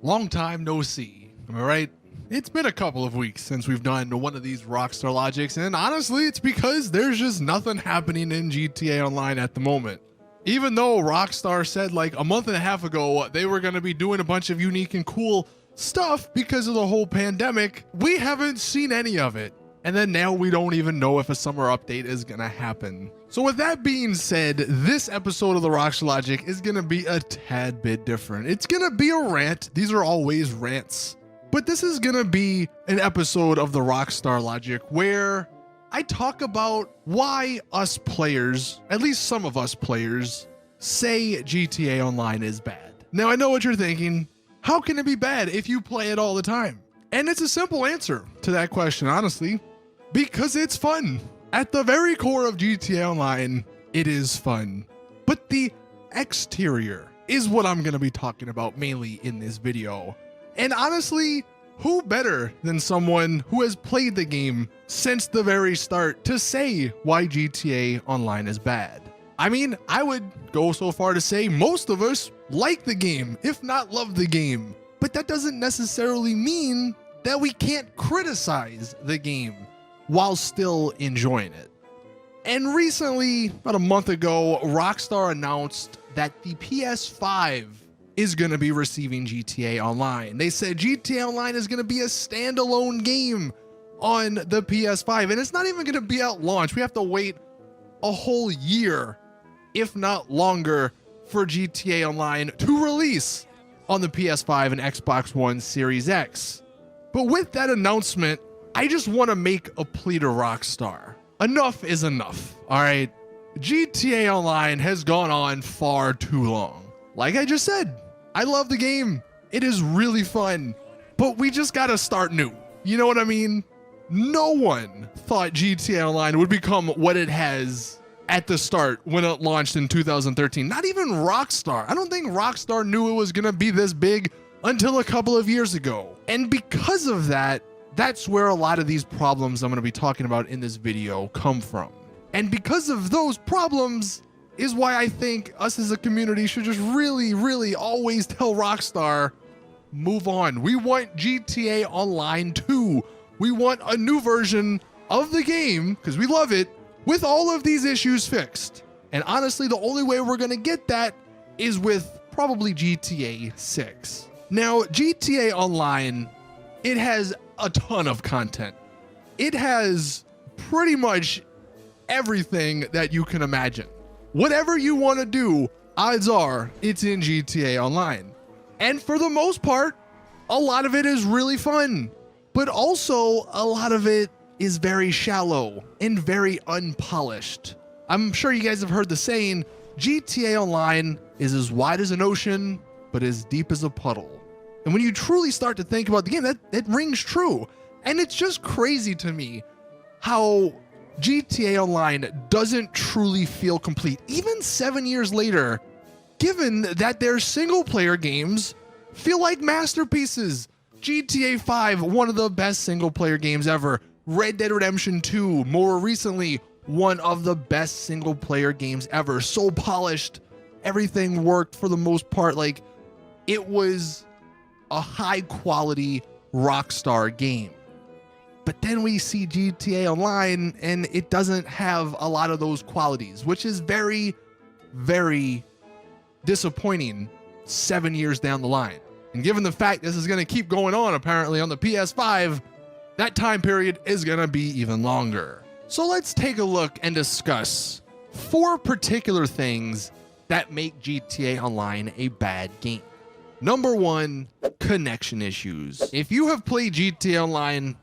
Long time no see, am I right? It's been a couple of weeks since we've done one of these Rockstar Logics, and honestly, it's because there's just nothing happening in GTA Online at the moment. Even though Rockstar said like a month and a half ago they were going to be doing a bunch of unique and cool stuff because of the whole pandemic, we haven't seen any of it. And then now we don't even know if a summer update is going to happen. So with that being said, this episode of the Rockstar Logic is going to be a tad bit different. It's going to be a rant. These are always rants. But this is going to be an episode of the Rockstar Logic where I talk about why us players, at least some of us players, say GTA Online is bad. Now I know what you're thinking. How can it be bad if you play it all the time? And it's a simple answer to that question, honestly. Because it's fun. At the very core of GTA Online, it is fun. But the exterior is what I'm going to be talking about mainly in this video. And honestly, who better than someone who has played the game since the very start to say why GTA Online is bad? I mean, I would go so far to say most of us like the game, if not love the game. But that doesn't necessarily mean that we can't criticize the game while still enjoying it. And recently, about a month ago, Rockstar announced that the PS5 is going to be receiving GTA Online. They said GTA Online is going to be a standalone game on the PS5, and it's not even going to be at launch. We have to wait a whole year, if not longer, for GTA Online to release on the PS5 and Xbox One Series X. But with that announcement, I just want to make a plea to Rockstar. Enough is enough, all right? GTA Online has gone on far too long. Like I just said, I love the game. It is really fun, but we just got to start new. You know what I mean? No one thought GTA Online would become what it has at the start when it launched in 2013. Not even Rockstar. I don't think Rockstar knew it was going to be this big until a couple of years ago. And because of that, that's where a lot of these problems I'm going to be talking about in this video come from. And because of those problems is why I think us as a community should just really always tell Rockstar, move on. We want GTA Online 2. We want a new version of the game, because we love it, with all of these issues fixed. And honestly, the only way we're going to get that is with probably GTA 6. Now, GTA Online, it has a ton of content. It has pretty much everything that you can imagine. Whatever you want to do, odds are it's in GTA Online. And for the most part, a lot of it is really fun, but also a lot of it is very shallow and very unpolished. I'm sure you guys have heard the saying, GTA Online is as wide as an ocean, but as deep as a puddle. And when you truly start to think about the game, that rings true. And it's just crazy to me how GTA Online doesn't truly feel complete, even 7 years later, given that their single player games feel like masterpieces. GTA 5, one of the best single player games ever. Red Dead Redemption 2, more recently, one of the best single player games ever. So polished, everything worked for the most part. Like, it was a high quality Rockstar game. But then we see GTA Online and it doesn't have a lot of those qualities, which is very disappointing 7 years down the line. And given the fact this is going to keep going on apparently on the PS5, that time period is going to be even longer. So let's take a look and discuss 4 particular things that make GTA Online a bad game. Number 1, connection issues. If you have played GTA Online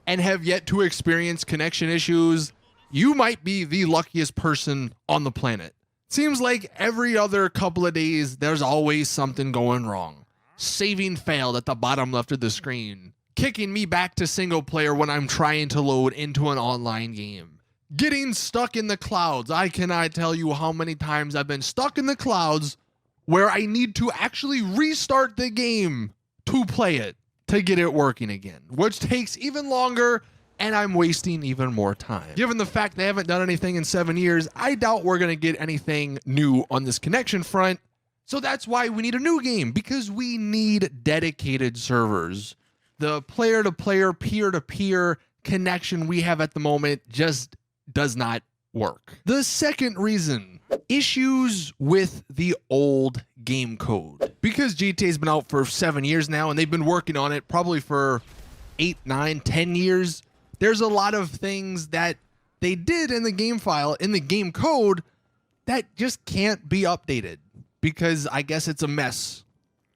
and have yet to experience connection issues, you might be the luckiest person on the planet. Seems like every other couple of days, there's always something going wrong. Saving failed at the bottom left of the screen. Kicking me back to single player when I'm trying to load into an online game. Getting stuck in the clouds. I cannot tell you how many times I've been stuck in the clouds where I need to actually restart the game to play it, to get it working again, which takes even longer and I'm wasting even more time. Given the fact they haven't done anything in 7 years, I doubt we're going to get anything new on this connection front. So that's why we need a new game, because we need dedicated servers. The player-to-player, peer-to-peer connection we have at the moment just does not work. The second reason, issues with the old game code. Because GTA's been out for 7 years now, and they've been working on it probably for 8, 9, 10 years. There's a lot of things that they did in the game file, in the game code, that just can't be updated, because I guess it's a mess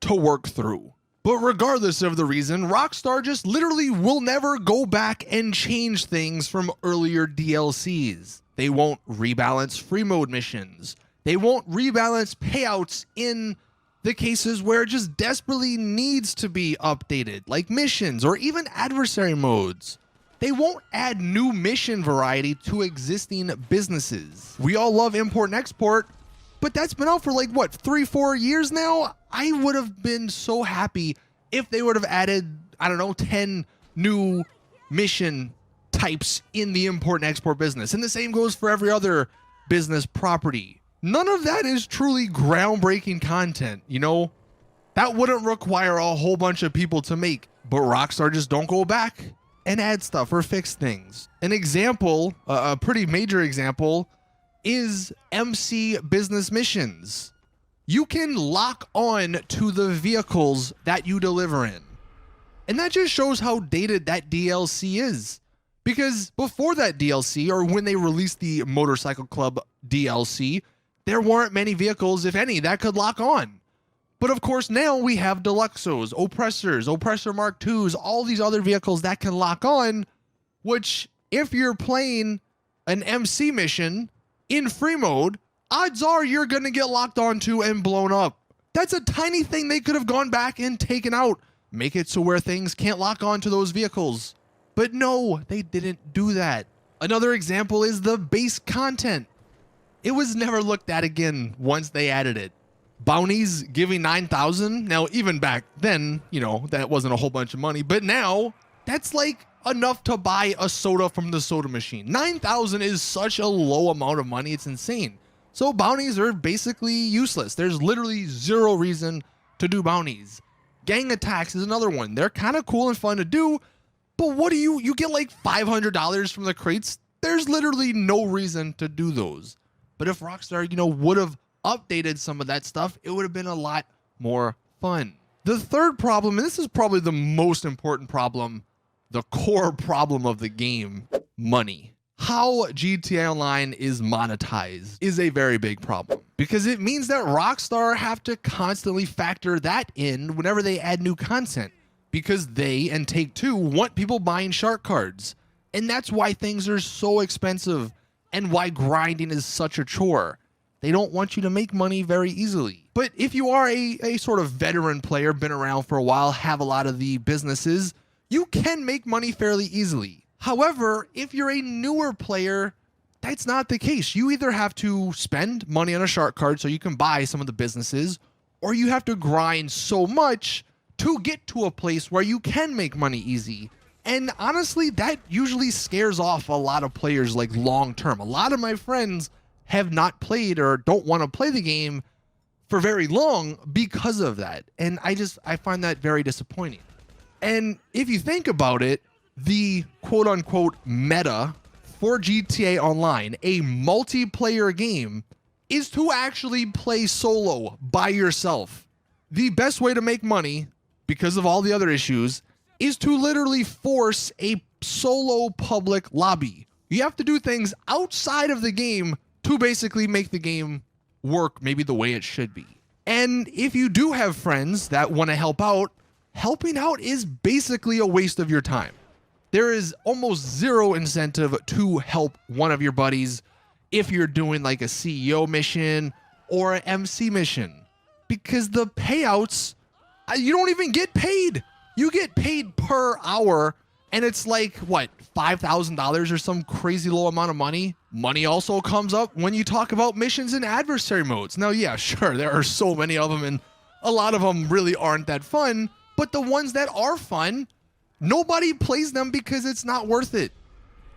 to work through. But regardless of the reason, Rockstar just literally will never go back and change things from earlier DLCs. They won't rebalance free mode missions. They won't rebalance payouts in the cases where it just desperately needs to be updated, like missions or even adversary modes. They won't add new mission variety to existing businesses. We all love import and export, but that's been out for like, what, 3-4 years now? I would have been so happy if they would have added, I don't know, 10 new mission types in the import and export business. And the same goes for every other business property. None of that is truly groundbreaking content, you know? That wouldn't require a whole bunch of people to make, but Rockstar just don't go back and add stuff or fix things. An example, a pretty major example, is MC business missions. You can lock on to the vehicles that you deliver in. And that just shows how dated that DLC is. Because before that DLC, or when they released the Motorcycle Club DLC, there weren't many vehicles, if any, that could lock on. But of course now we have Deluxos, Oppressors, Oppressor Mark IIs, all these other vehicles that can lock on, which if you're playing an MC mission in free mode, odds are you're going to get locked onto and blown up. That's a tiny thing they could have gone back and taken out. Make it so where things can't lock onto those vehicles. But no, they didn't do that. Another example is the base content. It was never looked at again once they added it. Bounties giving 9,000. Now, even back then, you know, that wasn't a whole bunch of money. But now, that's like enough to buy a soda from the soda machine. 9,000 is such a low amount of money. It's insane. So bounties are basically useless. There's literally zero reason to do bounties. Gang attacks is another one. They're kind of cool and fun to do. But what do you get like $500 from the crates? There's literally no reason to do those. But if Rockstar, you know, would have updated some of that stuff, it would have been a lot more fun. The third problem, and this is probably the most important problem, the core problem of the game, money. How GTA Online is monetized is a very big problem, because it means that Rockstar have to constantly factor that in whenever they add new content, because they and Take-Two want people buying shark cards. And that's why things are so expensive and why grinding is such a chore. They don't want you to make money very easily. But if you are a sort of veteran player, been around for a while, have a lot of the businesses, you can make money fairly easily. However, if you're a newer player, that's not the case. You either have to spend money on a shark card so you can buy some of the businesses, or you have to grind so much to get to a place where you can make money easy. And honestly, that usually scares off a lot of players like long term. A lot of my friends have not played or don't want to play the game for very long because of that. And I find that very disappointing. And if you think about it, the quote unquote meta for GTA Online, a multiplayer game, is to actually play solo by yourself. The best way to make money, because of all the other issues, is to literally force a solo public lobby. You have to do things outside of the game to basically make the game work maybe the way it should be. And if you do have friends that want to help out, helping out is basically a waste of your time. There is almost zero incentive to help one of your buddies if you're doing like a CEO mission or an MC mission, because the payouts, you don't even get paid. You get paid per hour, and it's like, what, $5,000 or some crazy low amount of money? Money also comes up when you talk about missions and adversary modes. Now, yeah, sure, there are so many of them, and a lot of them really aren't that fun, but the ones that are fun, nobody plays them because it's not worth it.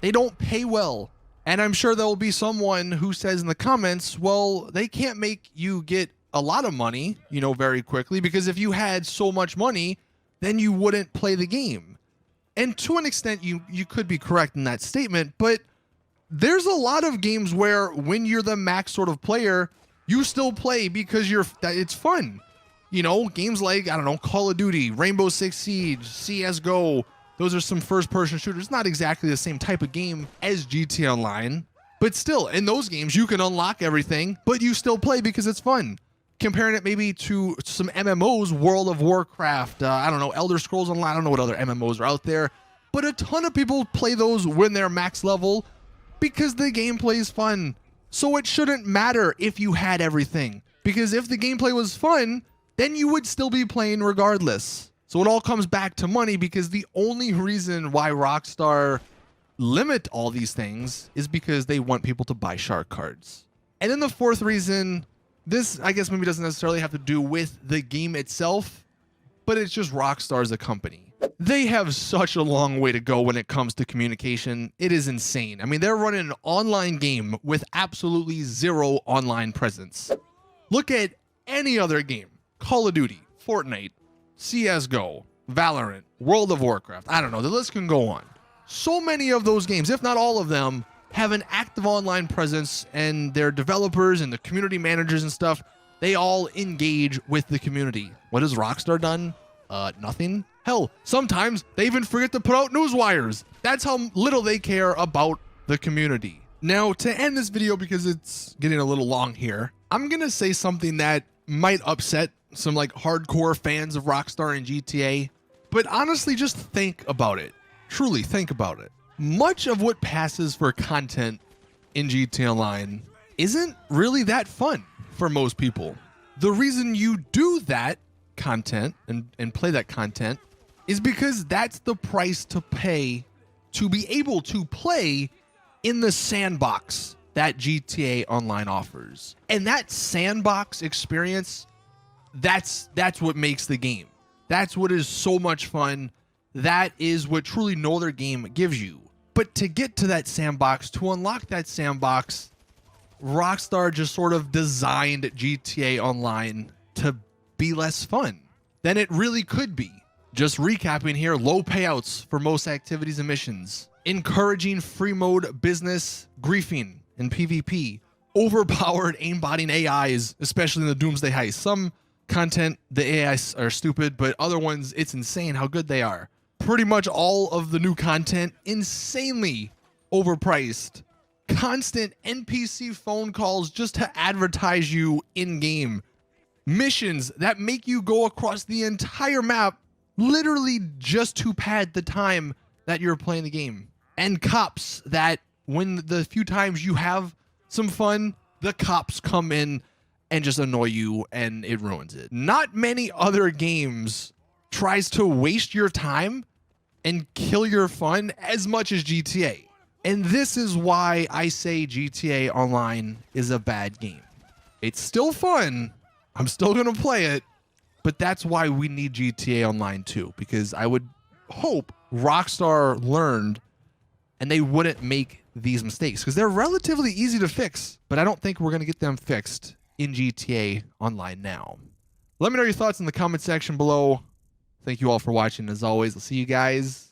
They don't pay well. And I'm sure there will be someone who says in the comments, well, they can't make you get a lot of money, you know, very quickly, because if you had so much money, then you wouldn't play the game. And to an extent, you could be correct in that statement, but there's a lot of games where when you're the max sort of player, you still play because it's fun. You know, games like, I don't know, Call of Duty, Rainbow Six Siege, CSGO, those are some first-person shooters. Not exactly the same type of game as GTA Online, but still, in those games, you can unlock everything, but you still play because it's fun. Comparing it maybe to some MMOs, World of Warcraft, I don't know, Elder Scrolls Online, I don't know what other MMOs are out there, but a ton of people play those when they're max level because the gameplay is fun. So it shouldn't matter if you had everything, because if the gameplay was fun, then you would still be playing regardless. So it all comes back to money, because the only reason why Rockstar limit all these things is because they want people to buy shark cards. And then the fourth reason, this I guess maybe doesn't necessarily have to do with the game itself, but it's just Rockstar as a company. They have such a long way to go when it comes to communication. It is insane. I mean, they're running an online game with absolutely zero online presence. Look at any other game. Call of Duty, Fortnite, CSGO, Valorant, World of Warcraft. I don't know, the list can go on. So many of those games, if not all of them, have an active online presence, and their developers and the community managers and stuff, they all engage with the community. What has Rockstar done? Nothing. Hell, sometimes they even forget to put out news wires. That's how little they care about the community. Now, to end this video, because it's getting a little long here, I'm gonna say something that might upset some like hardcore fans of Rockstar and GTA, but honestly, just think about it. Truly think about it. Much of what passes for content in GTA Online isn't really that fun for most people. The reason you do that content and play that content is because that's the price to pay to be able to play in the sandbox that GTA Online offers. And that sandbox experience, that's what makes the game. That's what is so much fun. That is what truly no other game gives you. But to get to that sandbox, to unlock that sandbox, Rockstar just sort of designed GTA Online to be less fun than it really could be. Just recapping here, low payouts for most activities and missions, encouraging free mode business griefing in PvP, overpowered aimbotting AIs, especially in the Doomsday Heist. Some content, the AIs are stupid, but other ones, it's insane how good they are. Pretty much all of the new content, insanely overpriced. Constant NPC phone calls just to advertise you in-game. Missions that make you go across the entire map literally just to pad the time that you're playing the game. And cops that, when the few times you have some fun, the cops come in and just annoy you, and it ruins it. Not many other games tries to waste your time and kill your fun as much as GTA. And this is why I say GTA Online is a bad game. It's still fun. I'm still going to play it. But that's why we need GTA Online too, because I would hope Rockstar learned and they wouldn't make these mistakes, because they're relatively easy to fix, but I don't think we're going to get them fixed in GTA Online now. Let me know your thoughts in the comment section below. Thank you all for watching. As always, I'll see you guys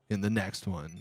in the next one.